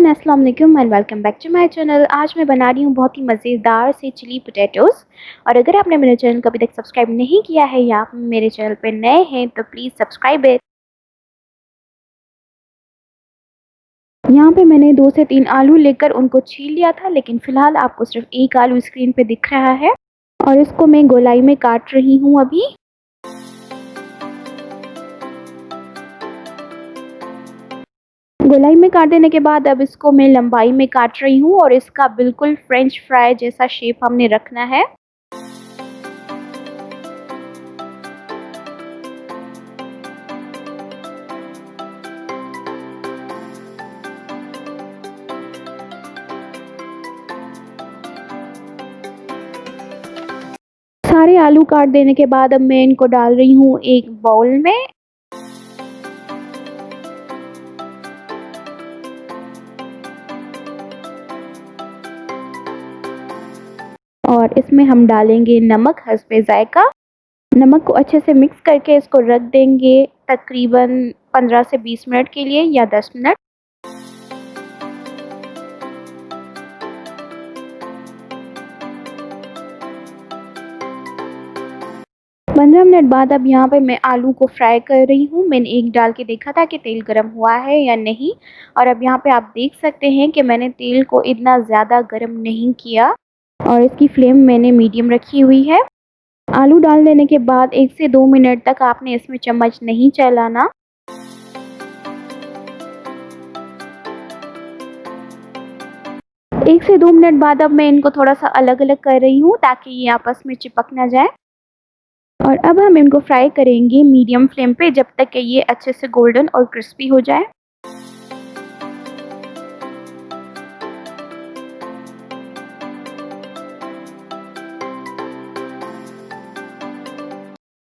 अस्सलाम वालेकुम and welcome back to my channel. आज मैं बना रही हूँ बहुत ही मज़ेदार से चिली पोटैटोज़। और अगर आपने मेरे चैनल को अभी तक सब्सक्राइब नहीं किया है या आप मेरे चैनल पे नए हैं तो प्लीज़ सब्सक्राइब इट। यहाँ पे मैंने 2 से 3 आलू लेकर उनको छील लिया था, लेकिन फ़िलहाल आपको सिर्फ एक आलू स्क्रीन पे दिख रहा है और इसको मैं गोलाई में काट रही हूँ अभी। गोलाई में काट देने के बाद अब इसको मैं लंबाई में काट रही हूँ और इसका बिल्कुल फ्रेंच फ्राई जैसा शेप हमने रखना है। सारे आलू काट देने के बाद अब मैं इनको डाल रही हूँ एक बाउल में। और इसमें हम डालेंगे नमक हस्बे ज़ायका। नमक को अच्छे से मिक्स करके इसको रख देंगे तकरीबन 15 से 20 मिनट के लिए या 10 मिनट। 15 मिनट बाद अब यहाँ पे मैं आलू को फ्राई कर रही हूँ। मैंने एक डाल के देखा था कि तेल गर्म हुआ है या नहीं, और अब यहाँ पे आप देख सकते हैं कि मैंने तेल को इतना ज़्यादा गर्म नहीं किया और इसकी फ्लेम मैंने मीडियम रखी हुई है। आलू डाल देने के बाद 1 से 2 मिनट तक आपने इसमें चम्मच नहीं चलाना। एक से 2 मिनट बाद अब मैं इनको थोड़ा सा अलग अलग कर रही हूँ ताकि ये आपस में चिपक ना जाए। और अब हम इनको फ्राई करेंगे मीडियम फ्लेम पे जब तक कि ये अच्छे से गोल्डन और क्रिस्पी हो जाए।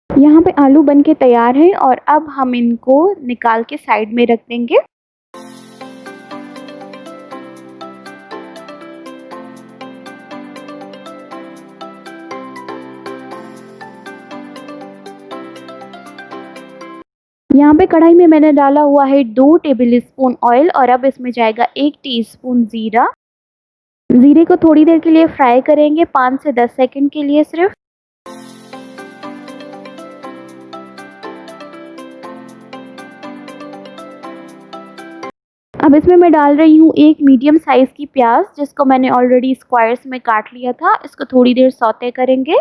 यहाँ पे आलू बन के तैयार है और अब हम इनको निकाल के साइड में रख देंगे। यहाँ पे कढ़ाई में मैंने डाला हुआ है 2 टेबल स्पून ऑयल और अब इसमें जाएगा 1 टीस्पून ज़ीरा। ज़ीरे को थोड़ी देर के लिए फ्राई करेंगे, 5 से 10 सेकंड के लिए सिर्फ। अब इसमें मैं डाल रही हूँ एक मीडियम साइज़ की प्याज जिसको मैंने ऑलरेडी स्क्वायर्स में काट लिया था। इसको थोड़ी देर सौते करेंगे।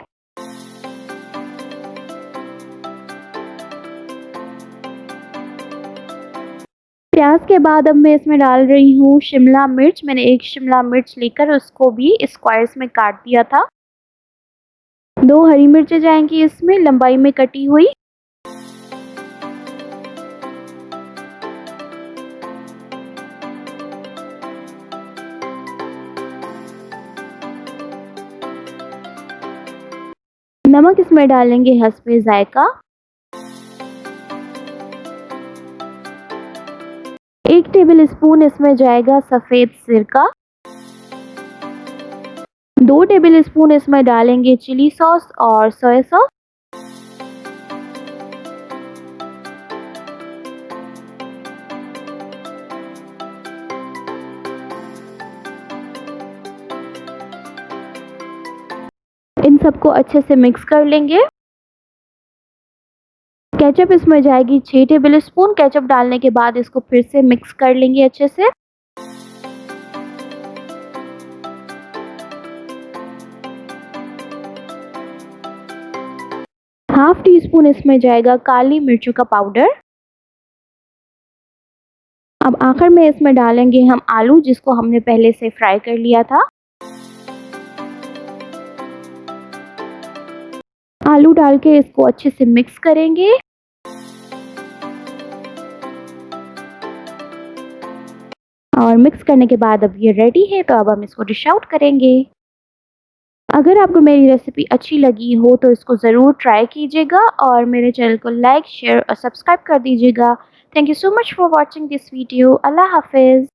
प्याज के बाद अब मैं इसमें डाल रही हूँ शिमला मिर्च। मैंने एक शिमला मिर्च लेकर उसको भी स्क्वायर्स में काट दिया था। 2 हरी मिर्चें जाएंगी इसमें लंबाई में कटी हुई। नमक इसमें डालेंगे हस्बे ज़ायका। 1 टेबल स्पून इसमें जाएगा सफ़ेद सिरका। 2 टेबल स्पून इसमें डालेंगे चिली सॉस और सोया सॉस। इन सबको अच्छे से मिक्स कर लेंगे। केचप इसमें जाएगी 6 टेबल स्पून। केचप डालने के बाद इसको फिर से मिक्स कर लेंगे अच्छे से। हाफ टी स्पून इसमें जाएगा काली मिर्चों का पाउडर। अब आखिर में इसमें डालेंगे हम आलू जिसको हमने पहले से फ्राई कर लिया था। आलू डाल के इसको अच्छे से मिक्स करेंगे। और मिक्स करने के बाद अब ये रेडी है, तो अब हम इसको डिश आउट करेंगे। अगर आपको मेरी रेसिपी अच्छी लगी हो तो इसको ज़रूर ट्राई कीजिएगा और मेरे चैनल को लाइक, शेयर और सब्सक्राइब कर दीजिएगा। Thank you so much for watching this video. अल्लाह हाफिज़।